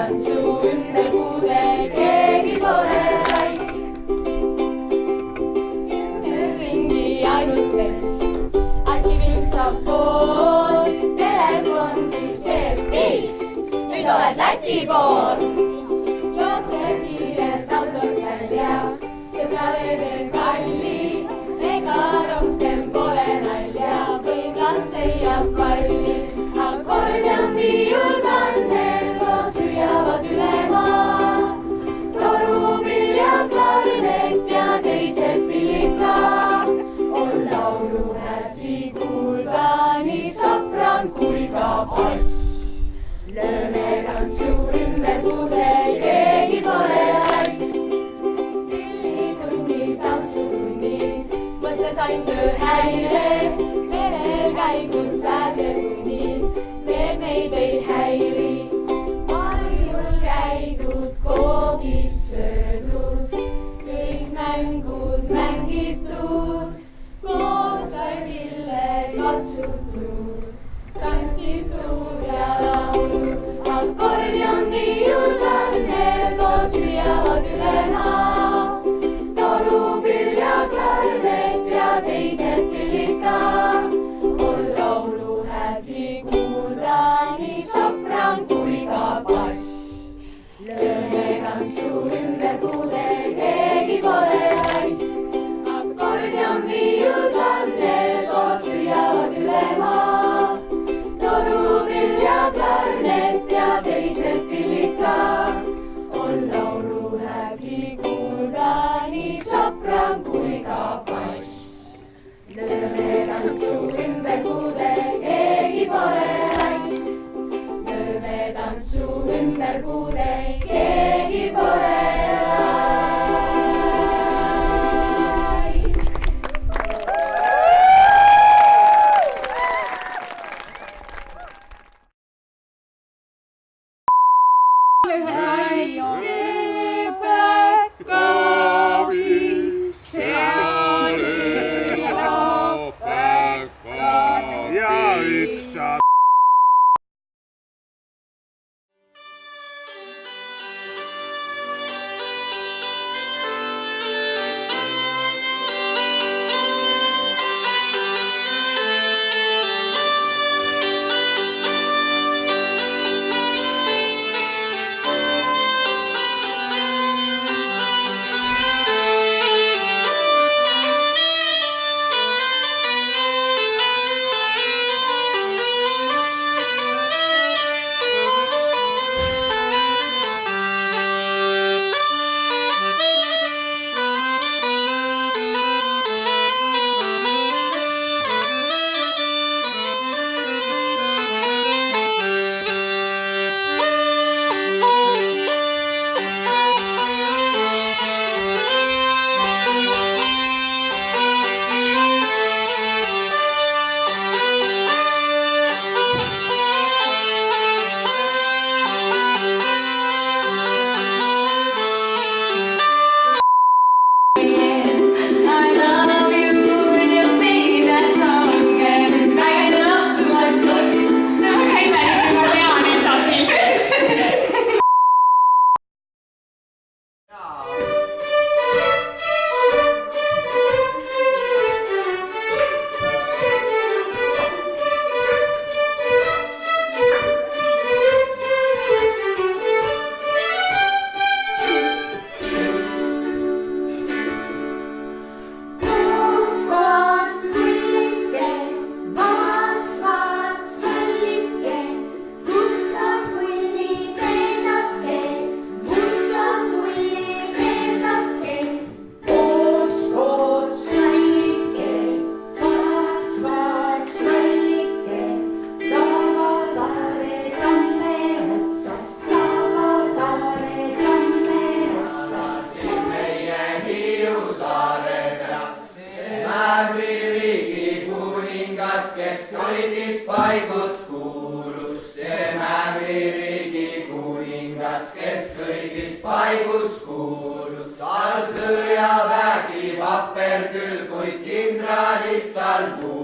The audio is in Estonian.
tantsu ümber puude, keegi pole raisk. Ümberringi ainult mets, äkki vilksab pool, telefon siis teeb piis. Nüüd oled Läti pool, jookseb kiirelt autost välja, sõbrale teen kalli, ega rohkem pole nalja, võin lasta ja palli. Akordion, viiul, kannel koos hüüavad üle maa, torupill ja klarnet ja teised pillid ka. On lauluhääli kuulda nii sopran kui ka bass. Lööme tantsu ümber puude, keegi pole raisk. Pillitunnid, tantsutunnid, mõttes ainult tööhäire, verel käigud sääsetunnid, need meid ei häiri. Marjul käidud, koogid söödud, kõik mängud mängitud, koos sai pille katsutud, tantsitud ja laulud. Akordion, viiul, kannel koos hüüavad üle maa, torupill ja klarnet ja teised pillid ka. On lauluhääli kuulda nii sopran kui ka bass. Lööme tantsu ümber puude, keegi pole raisk. Akordion, viiul, kannel koos hüüavad üle maa, torupill ja klarnet ja teised pillid ka. On lauluhääli kuulda nii sopran kui ka bass. Lööme tantsu ümber puude, keegi pole raisk. Lööme tantsu ümber puude, keegi pole raisk. Keskõigis paigus kuulus, see Mäviriigi kuningas, keskõigis paigus kuulus. tal sõjavägi vapper küll, kuid kindralist tal puudus.